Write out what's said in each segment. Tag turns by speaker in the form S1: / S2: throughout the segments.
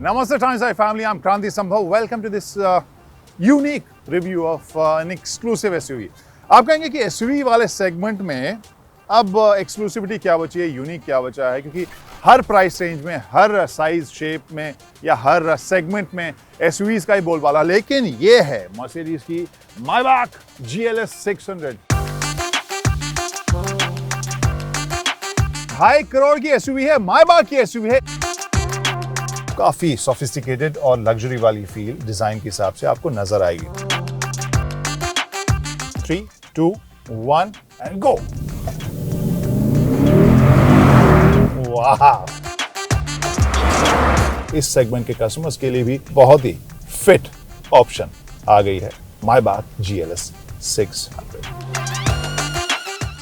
S1: Namaste Transai family, I'm Kranti Sambhav. Welcome to this unique review of an exclusive SUV. आप कहेंगे कि SUV वाले segment में अब एक्सक्लूसिविटी क्या बची है, यूनिक क्या बचा है, क्योंकि हर प्राइस रेंज में, हर साइज शेप में या हर सेगमेंट में SUVs का ही बोलबाला, लेकिन ये है मर्सिडीज की मायबाक GLS 600। 2.5 करोड़ की SUV है, मायबाक की SUV है। काफी सोफिस्टिकेटेड और लग्जरी वाली फील डिजाइन के हिसाब से आपको नजर आएगी। 3, 2, 1 एंड गो। वाह! इस सेगमेंट के कस्टमर्स के लिए भी बहुत ही फिट ऑप्शन आ गई है मायबाक GLS 600।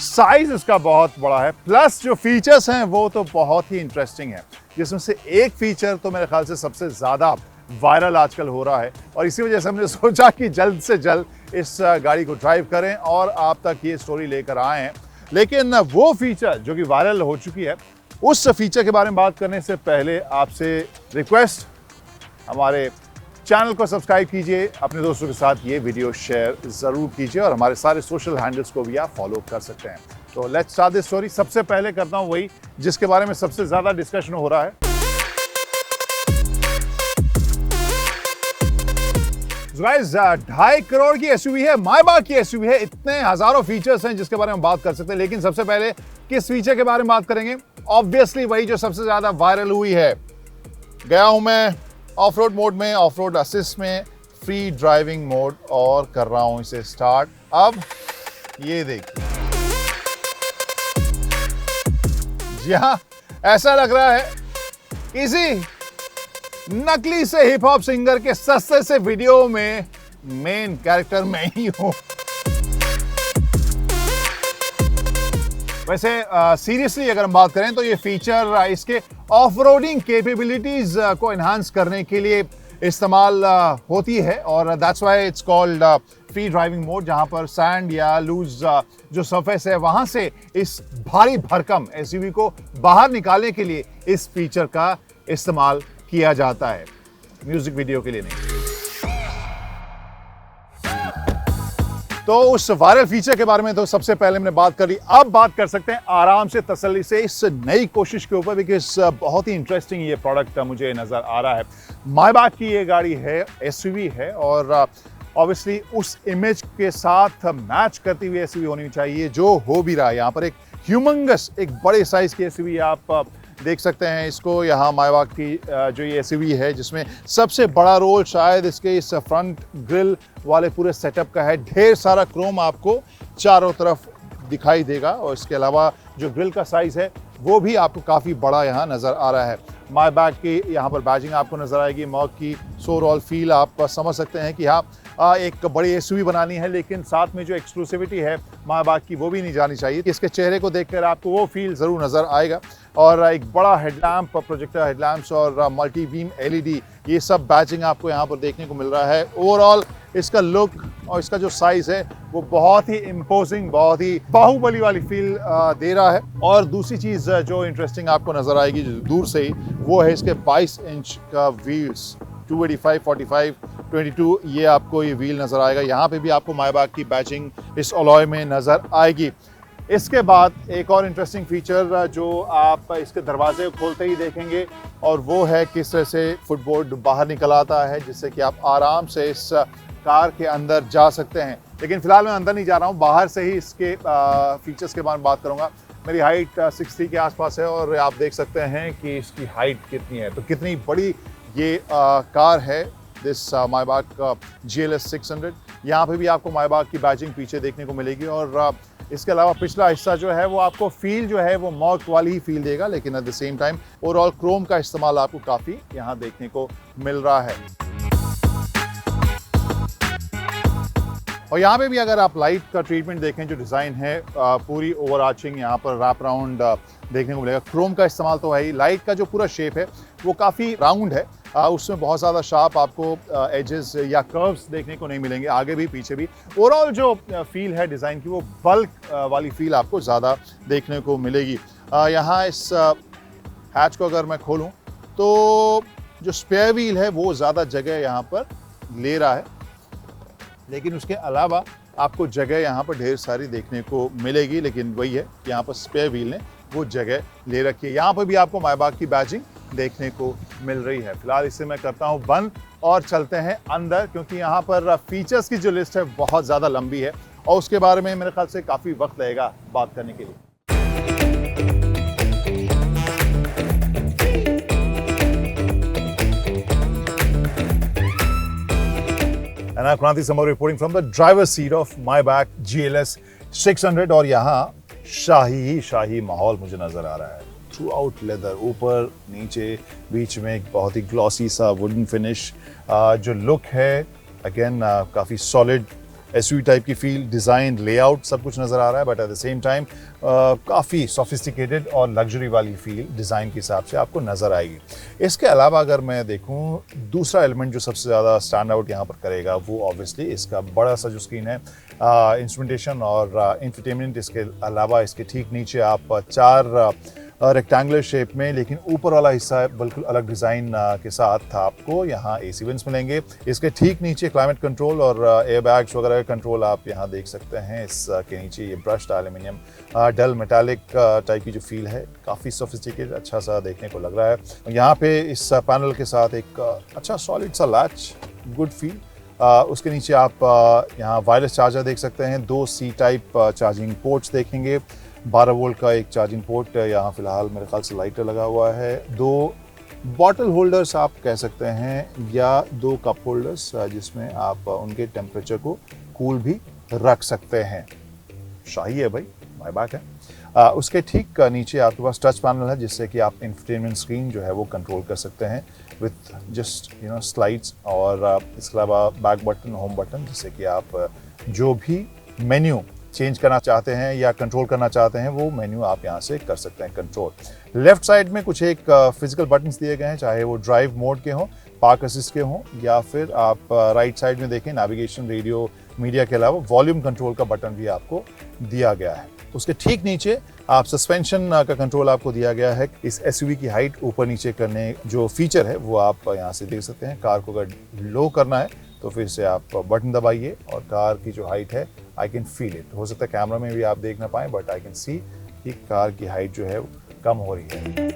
S1: साइज इसका बहुत बड़ा है, प्लस जो फीचर्स हैं वो तो बहुत ही इंटरेस्टिंग है, जिसमें से एक फीचर तो मेरे ख्याल से सबसे ज़्यादा वायरल आजकल हो रहा है और इसी वजह से हमने सोचा कि जल्द से जल्द इस गाड़ी को ड्राइव करें और आप तक ये स्टोरी लेकर आए हैं। लेकिन वो फीचर जो कि वायरल हो चुकी है, उस फीचर के बारे में बात करने से पहले आपसे रिक्वेस्ट, हमारे चैनल को सब्सक्राइब कीजिए, अपने दोस्तों के साथ ये वीडियो शेयर ज़रूर कीजिए और हमारे सारे सोशल हैंडल्स को भी आप फॉलो कर सकते हैं। तो लेट्स स्टार्ट दिस स्टोरी। सबसे पहले करता हूँ वही जिसके बारे में सबसे ज़्यादा डिस्कशन हो रहा है। गाइस, 2.5 करोड़ की SUV है, मायबाक की SUV है। इतने हजारों फीचर्स हैं जिसके बारे में बात कर सकते हैं, लेकिन सबसे पहले किस फीचर के बारे में बात करेंगे? ऑब्वियसली वही जो सबसे ज्यादा वायरल हुई है। गया हूं मैं ऑफ रोड मोड में, ऑफ रोड असिस्ट में, फ्री ड्राइविंग मोड और कर रहा हूं इसे स्टार्ट। अब ये देखिए, जी हाँ, ऐसा लग रहा है किसी नकली से हिप हॉप सिंगर के सस्ते से वीडियो में मेन कैरेक्टर मैं ही हूं। वैसे सीरियसली अगर हम बात करें तो ये फीचर इसके ऑफ रोडिंग कैपेबिलिटीज को एनहांस करने के लिए इस्तेमाल होती है और that's why it's called free driving mode, जहां पर सैंड या लूज जो सरफेस है वहां से इस भारी भरकम SUV को बाहर निकालने के लिए इस फीचर का इस्तेमाल किया जाता है, म्यूजिक वीडियो के लिए नहीं। तो उस वायरल फीचर के बारे में तो सबसे पहले हमने बात कर ली। अब बात कर सकते हैं आराम से, तसल्ली से इस नई कोशिश के ऊपर, बिकॉज बहुत ही इंटरेस्टिंग ये प्रोडक्ट मुझे नजर आ रहा है। मायबाक की ये गाड़ी है, SUV है और ऑब्वियसली उस इमेज के साथ मैच करती हुई SUV होनी चाहिए, जो हो भी रहा है। यहाँ पर एक ह्यूमंगस, एक बड़े साइज की SUV आप देख सकते हैं इसको। यहाँ मायबाक की जो ये SUV है, जिसमें सबसे बड़ा रोल शायद इसके इस फ्रंट ग्रिल वाले पूरे सेटअप का है। ढेर सारा क्रोम आपको चारों तरफ दिखाई देगा और इसके अलावा जो ग्रिल का साइज है वो भी आपको काफ़ी बड़ा यहाँ नज़र आ रहा है। मायबाक की यहाँ पर बैजिंग आपको नज़र आएगी, मॉक की सोरऑल फील आप समझ सकते हैं कि हाँ एक बड़ी SUV बनानी है, लेकिन साथ में जो एक्सक्लूसिविटी है मायबाक की वो भी नहीं जानी चाहिए। इसके चेहरे को देखकर आपको वो फील ज़रूर नज़र आएगा और एक बड़ा हेडलैम्प, प्रोजेक्टर हेडलैम्प्स और मल्टी बीम LED, ये सब बैजिंग आपको यहाँ पर देखने को मिल रहा है। ओवरऑल इसका लुक और इसका जो साइज़ है वो बहुत ही इम्पोजिंग, बहुत ही बाहुबली वाली फील दे रहा है। और दूसरी चीज़ जो इंटरेस्टिंग आपको नज़र आएगी दूर से ही, वो है इसके 22 इंच का व्हील्स, 285, 45, 22, ये आपको ये व्हील नज़र आएगा। यहाँ पे भी आपको मायबाक की बैजिंग इस अलॉय में नज़र आएगी। इसके बाद एक और इंटरेस्टिंग फीचर जो आप इसके दरवाजे खोलते ही देखेंगे, और वो है किस तरह से फुटबोर्ड बाहर निकल आता है, जिससे कि आप आराम से इस कार के अंदर जा सकते हैं। लेकिन फिलहाल मैं अंदर नहीं जा रहा हूँ, बाहर से ही इसके फीचर्स के बारे में बात करूँगा। मेरी हाइट 6'3" के आसपास है और आप देख सकते हैं कि इसकी हाइट कितनी है, तो कितनी बड़ी ये कार है दिस मायबाक GLS 600। यहाँ पे भी आपको मायबाक की बैजिंग पीछे देखने को मिलेगी और इसके अलावा पिछला हिस्सा जो है वो आपको फील जो है वो मॉक वाली ही फील देगा, लेकिन at the same time overall Chrome का इस्तेमाल आपको काफ़ी यहाँ देखने को मिल रहा है। और यहाँ पे भी अगर आप लाइट का ट्रीटमेंट देखें, जो डिज़ाइन है पूरी ओवर आर्चिंग यहाँ पर रैप राउंड देखने को मिलेगा। क्रोम का इस्तेमाल तो है ही, लाइट का जो पूरा शेप है वो काफ़ी राउंड है, उसमें बहुत ज़्यादा शार्प आपको एजेस या कर्व्स देखने को नहीं मिलेंगे, आगे भी पीछे भी। ओवरऑल जो फील है डिज़ाइन की वो बल्क वाली फील आपको ज़्यादा देखने को मिलेगी। यहाँ इस हैच को अगर मैं खोलूँ तो जो स्पेयर व्हील है वो ज़्यादा जगह यहाँ पर ले रहा है, लेकिन उसके अलावा आपको जगह यहाँ पर ढेर सारी देखने को मिलेगी। लेकिन वही है, यहाँ पर स्पेयर व्हील ने वो जगह ले रखी है। यहाँ पर भी आपको मायबाग की बैजिंग देखने को मिल रही है। फिलहाल इसे मैं करता हूँ बंद और चलते हैं अंदर, क्योंकि यहाँ पर फीचर्स की जो लिस्ट है बहुत ज़्यादा लंबी है और उसके बारे में मेरे ख्याल से काफ़ी वक्त लगेगा बात करने के लिए। And I'm Kranti Samar reporting from the driver's seat of Maybach GLS 600 और यहाँ शाही ही शाही माहौल मुझे नजर आ रहा है। थ्रू आउट लेदर, ऊपर नीचे बीच में एक बहुत ही ग्लॉसी सा वुडन फिनिश, जो लुक है अगेन काफ़ी सॉलिड एसयूवी टाइप की फील, डिज़ाइन, लेआउट सब कुछ नज़र आ रहा है, but at the same time काफ़ी सोफिस्टिकेटेड और लग्जरी वाली फील डिज़ाइन के हिसाब से आपको नज़र आएगी। इसके अलावा अगर मैं देखूं, दूसरा एलिमेंट जो सबसे ज़्यादा स्टैंड आउट यहाँ पर करेगा वो ऑब्वियसली इसका बड़ा सा जो स्क्रीन है, इंस्ट्रूमेंटेशन और इंफोटेनमेंट। इसके अलावा इसके ठीक नीचे आप चार रेक्टेंगुलर शेप में, लेकिन ऊपर वाला हिस्सा बिल्कुल अलग डिज़ाइन के साथ आपको यहाँ एसी वेंट्स मिलेंगे। इसके ठीक नीचे क्लाइमेट कंट्रोल और एयर बैग्स वगैरह का कंट्रोल आप यहाँ देख सकते हैं। इसके नीचे ये ब्रश्ड एल्यूमिनियम डल मेटालिक टाइप की जो फील है, काफ़ी सोफिस्टिकेटेड, अच्छा सा देखने को लग रहा है। यहाँ पे इस पैनल के साथ एक अच्छा सॉलिड सा लैच, गुड फील। उसके नीचे आप यहाँ वायरलेस चार्जर देख सकते हैं, 2 C टाइप चार्जिंग पोर्ट्स देखेंगे, 12 वोल्ट का एक चार्जिंग पोर्ट यहाँ फिलहाल मेरे ख्याल से लाइटर लगा हुआ है, 2 बॉटल होल्डर्स आप कह सकते हैं या 2 कप होल्डर्स जिसमें आप उनके टेम्परेचर को कूल भी रख सकते हैं। शाही है भाई, मायबाग है। उसके ठीक नीचे आपके पास टच पैनल है जिससे कि आप इंफोटेनमेंट स्क्रीन जो है वो कंट्रोल कर सकते हैं विथ जस्ट स्लाइड्स, और इसके अलावा बैक बटन, होम बटन, जिससे कि आप जो भी मेन्यू चेंज करना चाहते हैं या कंट्रोल करना चाहते हैं वो मेन्यू आप यहाँ से कर सकते हैं कंट्रोल। लेफ्ट साइड में कुछ एक फिजिकल बटन्स दिए गए हैं, चाहे वो ड्राइव मोड के हों, पार्क असिस्ट के हों, या फिर आप राइट साइड में देखें नेविगेशन, रेडियो, मीडिया के अलावा वॉल्यूम कंट्रोल का बटन भी आपको दिया गया है। उसके ठीक नीचे आप सस्पेंशन का कंट्रोल आपको दिया गया है। इस एसयूवी की हाइट ऊपर नीचे करने जो फीचर है वो आप यहाँ से देख सकते हैं। कार को अगर लो करना है तो फिर से आप बटन दबाइए और कार की जो हाइट है, आई कैन फील इट। हो सकता है कैमरा में भी आप देख ना पाए, बट आई कैन सी कि कार की हाइट जो है वो कम हो रही है।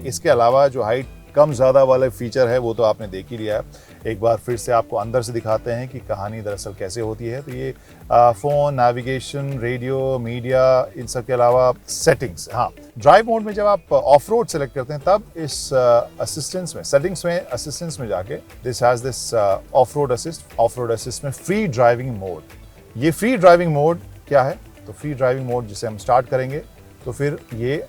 S1: इसके अलावा जो हाइट कम ज़्यादा वाला फीचर है वो तो आपने देख ही लिया है। एक बार फिर से आपको अंदर से दिखाते हैं कि कहानी दरअसल कैसे होती है। तो ये फ़ोन, नेविगेशन, रेडियो, मीडिया, इन सब के अलावा सेटिंग्स। हाँ, ड्राइव मोड में जब आप ऑफ रोड सेलेक्ट करते हैं तब इस असिस्टेंस में, सेटिंग्स में, असिस्टेंस में जाके this has this of road assist में फ्री ड्राइविंग मोड। ये फ्री ड्राइविंग मोड क्या है? तो फ्री ड्राइविंग मोड जिसे हम स्टार्ट करेंगे तो फिर ये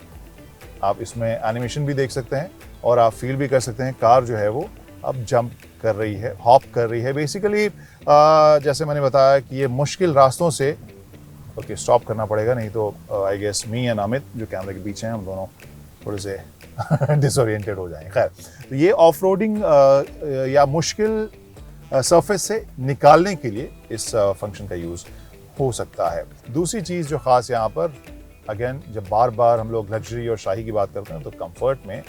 S1: आप इसमें एनिमेशन भी देख सकते हैं और आप फील भी कर सकते हैं कार जो है वो अब जंप कर रही है, हॉप कर रही है। बेसिकली जैसे मैंने बताया कि ये मुश्किल रास्तों से ओके स्टॉप करना पड़ेगा, नहीं तो I guess me and Amit जो कैमरे के पीछे हैं हम दोनों थोड़े से डिसोरिएंटेड हो जाएंगे। खैर, तो ये ऑफ रोडिंग या मुश्किल सरफेस से निकालने के लिए इस फंक्शन का यूज़ हो सकता है। दूसरी चीज़ जो ख़ास यहाँ पर, अगेन जब बार बार हम लोग लग्जरी और शाही की बात करते हैं तो कंफर्ट में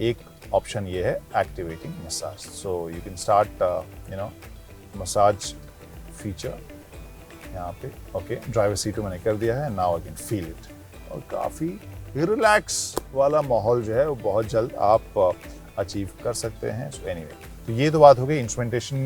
S1: एक ऑप्शन ये है activating massage. So you can start massage feature यहाँ पे। ओके, ड्राइवर सीट मैंने कर दिया है, now I can feel it. और काफ़ी रिलैक्स वाला माहौल जो है वो बहुत जल्द आप अचीव कर सकते हैं। सो एनीवे, तो ये तो बात हो गई इंस्ट्रूमेंटेशन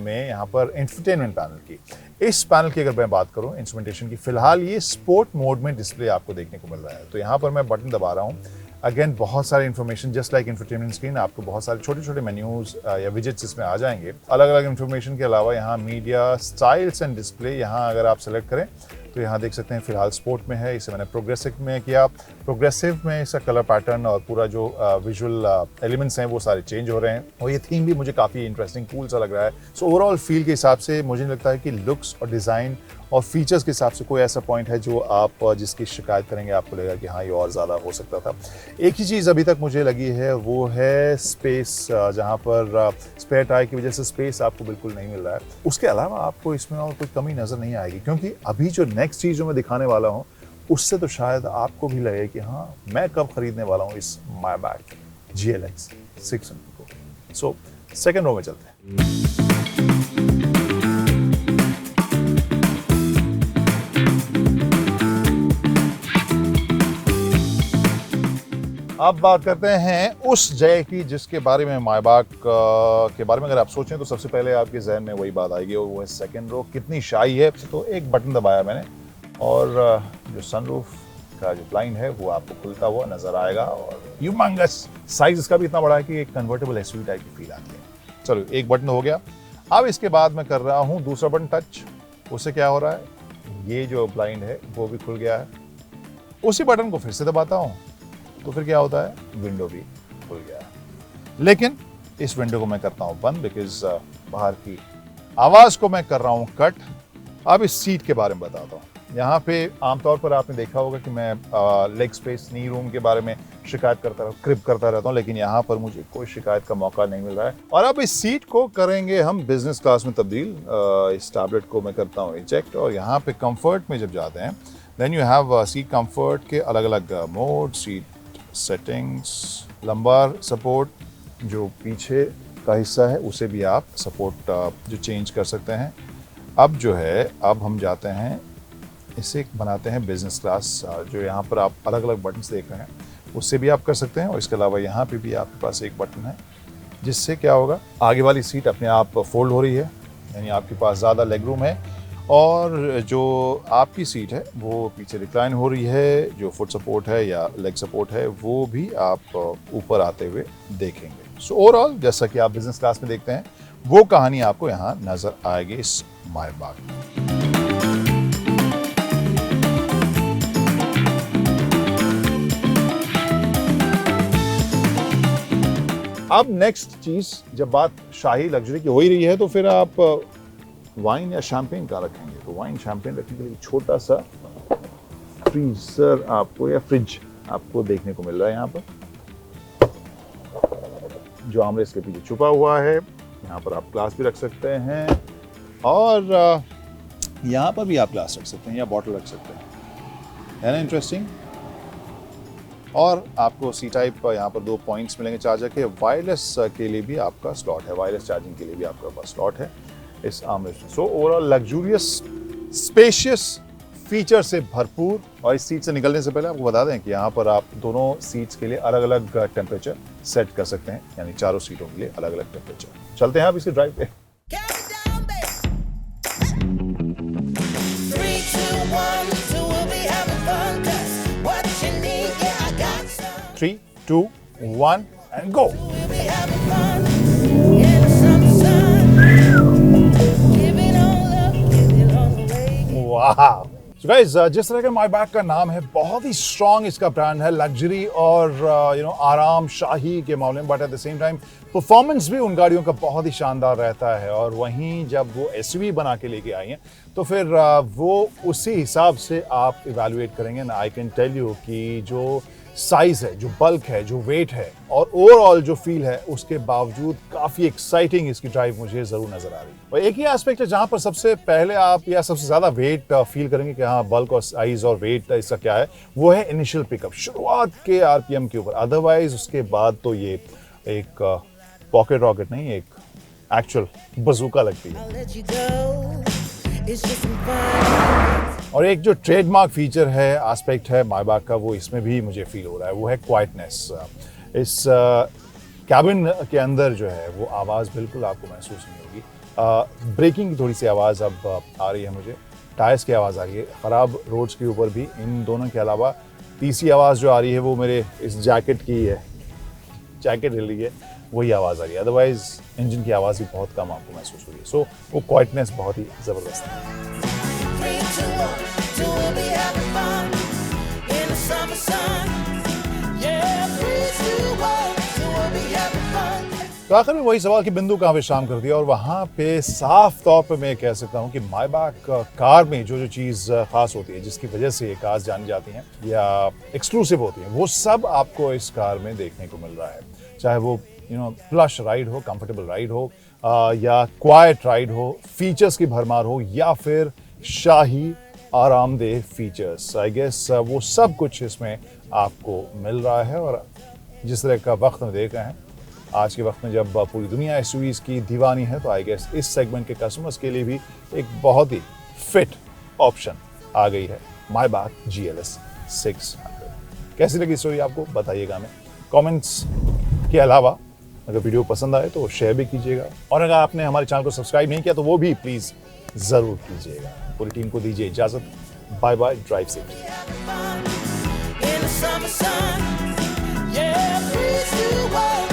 S1: में यहाँ पर इंफोटेनमेंट पैनल की। इस पैनल की अगर मैं बात करूँ इंस्ट्रूमेंटेशन की, फिलहाल ये स्पोर्ट मोड में डिस्प्ले आपको देखने को मिल रहा है। तो यहाँ पर मैं बटन दबा रहा हूँ, अगेन बहुत सारे information, just like infotainment screen, आपको बहुत सारे छोटे छोटे मेन्यूज या विजेट्स इसमें आ जाएंगे। अलग अलग इन्फॉर्मेशन के अलावा यहाँ मीडिया, स्टाइल्स एंड डिस्प्ले, यहाँ अगर आप सेलेक्ट करें तो यहाँ देख सकते हैं फिलहाल स्पोर्ट में है। इसे मैंने प्रोग्रेसिव में किया। प्रोग्रेसिव में इसका कलर पैटर्न और पूरा जो विजुअल एलिमेंट्स हैं वो सारे चेंज हो रहे हैं और ये थीम भी मुझे काफ़ी इंटरेस्टिंग, कूल सा लग रहा है। सो ओवरऑल फील के हिसाब से मुझे नहीं लगता है कि लुक्स और डिज़ाइन और फीचर्स के हिसाब से कोई ऐसा पॉइंट है जो आप जिसकी शिकायत करेंगे आपको लगेगा कि हाँ ये और ज़्यादा हो सकता था। एक ही चीज़ अभी तक मुझे लगी है वो है स्पेस, जहाँ पर स्पेयर टायर की वजह से स्पेस आपको बिल्कुल नहीं मिल रहा है। उसके अलावा आपको इसमें और कोई कमी नज़र नहीं आएगी, क्योंकि अभी जो नेक्स्ट चीज़ जो मैं दिखाने वाला हूँ उससे तो शायद आपको भी लगे कि हाँ मैं कब खरीदने वाला हूँ इस मायबैक GLX 600 को। सो सेकेंड रो में चलते हैं। अब बात करते हैं उस जय की जिसके बारे में मायबाग के बारे में अगर आप सोचें तो सबसे पहले आपके जहन में वही बात आएगी और वो है सेकंड रो कितनी शाही है। तो एक बटन दबाया मैंने और जो सनरूफ का जो ब्लाइंड है वो आपको खुलता हुआ नजर आएगा और ह्यूमंगस साइज इसका भी इतना बड़ा है कि एक कन्वर्टेबल SUV टाइप की फील आती है। चलो एक बटन हो गया। अब इसके बाद मैं कर रहा हूँ दूसरा बटन टच। उससे क्या हो रहा है, ये जो ब्लाइंड है वो भी खुल गया है। उसी बटन को फिर से दबाता हूँ तो फिर क्या होता है, विंडो भी खुल गया है। लेकिन इस विंडो को मैं करता हूं बंद बिकॉज बाहर की आवाज को मैं कर रहा हूं कट। अब इस सीट के बारे में बताता हूं। यहाँ पे आमतौर पर आपने देखा होगा कि मैं लेग स्पेस नी रूम के बारे में शिकायत क्रिप करता रहता हूँ, लेकिन यहाँ पर मुझे कोई शिकायत का मौका नहीं मिल रहा है। और अब इस सीट को करेंगे हम बिजनेस क्लास में तब्दील। इस टैबलेट को मैं करता हूँ इजेक्ट और यहाँ पे कंफर्ट में जब जाते हैं then you have seat comfort के अलग अलग mode, seat settings, lumbar support जो पीछे का हिस्सा है उसे भी आप सपोर्ट जो चेंज कर सकते हैं। अब जो है अब हम जाते हैं इसे बनाते हैं बिजनेस क्लास। जो यहाँ पर आप अलग अलग बटन्स देख रहे हैं उससे भी आप कर सकते हैं और इसके अलावा यहाँ पे भी आपके पास एक बटन है जिससे क्या होगा, आगे वाली सीट अपने आप फोल्ड हो रही है, यानी आपके पास ज़्यादा लेग रूम है और जो आपकी सीट है वो पीछे रिक्लाइन हो रही है। जो फुट सपोर्ट है या लेग सपोर्ट है वो भी आप ऊपर आते हुए देखेंगे। सो ओवरऑल जैसा कि आप बिजनेस क्लास में देखते हैं वो कहानी आपको यहाँ नजर आएगी इस मायबाग में। अब नेक्स्ट चीज, जब बात शाही लग्जरी की हो ही रही है तो फिर आप वाइन या शैंपेन का रखेंगे तो वाइन शैंपेन रखने के लिए छोटा सा फ्रीजर आपको या फ्रिज आपको देखने को मिल रहा है यहाँ पर, जो आमरेस के पीछे छुपा हुआ है। यहाँ पर आप ग्लास भी रख सकते हैं और यहाँ पर भी आप ग्लास रख सकते हैं या बॉटल रख सकते हैं, है ना इंटरेस्टिंग। और आपको सी टाइप यहाँ पर 2 पॉइंट्स मिलेंगे चार्जर के। वायरलेस के लिए भी आपका स्लॉट है, वायरलेस चार्जिंग के लिए भी आपका पास स्लॉट है इस आर्मरेस्ट में। So overall luxurious, spacious, feature से भरपूर। और इस सीट से निकलने से पहले आपको बता दें कि यहाँ पर आप दोनों सीट्स के लिए अलग अलग टेम्परेचर सेट कर सकते हैं, यानी चारों सीटों के लिए अलग अलग टेम्परेचर। चलते हैं आप इसी ड्राइव पे। 3, 2, 1 and go। वाह। So guys, जिस तरह का मायबाग का नाम है, बहुत ही स्ट्रॉन्ग इसका ब्रांड है, लग्जरी और आराम शाही के मामले में, but at the same time performance भी उन गाड़ियों का बहुत ही शानदार रहता है। और वहीं जब वो SUV बना के लेके आई हैं तो फिर वो उसी हिसाब से आप इवैल्यूएट करेंगे ना। आई कैन टेल यू कि जो साइज है, जो बल्क है, जो वेट है और ओवरऑल जो फील है, उसके बावजूद काफी एक्साइटिंग इसकी ड्राइव मुझे जरूर नजर आ रही है। और एक ही एस्पेक्ट है जहां पर सबसे पहले आप या सबसे ज्यादा वेट फील करेंगे कि हाँ बल्क और साइज और वेट इसका क्या है, वो है इनिशियल पिकअप, शुरुआत के RPM के ऊपर। अदरवाइज उसके बाद तो ये एक पॉकेट रॉकेट नहीं, एक एक्चुअल बजूका लगती है। और एक जो ट्रेडमार्क फीचर है, एस्पेक्ट है मायबाग का, वो इसमें भी मुझे फील हो रहा है, वो है क्वाइटनेस। इस कैबिन के अंदर जो है वो आवाज़ बिल्कुल आपको महसूस नहीं होगी। ब्रेकिंग की थोड़ी सी आवाज़ अब आ रही है मुझे, टायर्स की आवाज़ आ रही है ख़राब रोड्स के ऊपर भी। इन दोनों के अलावा तीसरी आवाज़ जो आ रही है वो मेरे इस जैकेट की है, जैकेट हिल रही है, वही आवाज़ आ रही है। अदरवाइज इंजन की आवाज़ भी बहुत कम आपको महसूस हो रही है। सो वो क्वाइटनेस बहुत ही ज़बरदस्त है। तो आखिर में वही सवाल कि बिंदु कहाँ विश्राम कर दिया, और वहाँ पे साफ तौर पे मैं कह सकता हूँ कि मायबाग कार में जो चीज़ खास होती है, जिसकी वजह से ये कार्स जानी जाती हैं या एक्सक्लूसिव होती हैं, वो सब आपको इस कार में देखने को मिल रहा है। चाहे वो प्लश राइड हो, कंफर्टेबल राइड हो, या क्वाइट राइड हो, फीचर्स की भरमार हो, या फिर शाही आरामदेह फीचर्स। आई गेस वो सब कुछ इसमें आपको मिल रहा है। और जिस तरह का वक्त में देख रहे हैं, आज के वक्त में जब पूरी दुनिया एसयूवीज की दीवानी है, तो आई गेस इस सेगमेंट के कस्टमर्स के लिए भी एक बहुत ही फिट ऑप्शन आ गई है मायबाक GLS 600। कैसी लगी स्टोरी आपको बताइएगा हमें कमेंट्स के अलावा। अगर वीडियो पसंद आए तो शेयर भी कीजिएगा, और अगर आपने हमारे चैनल को सब्सक्राइब नहीं किया तो वो भी प्लीज़ ज़रूर कीजिएगा। पूरी टीम को दीजिए इजाज़त। Bye bye, drive safe.
S2: in the summer sun. Yeah, please do what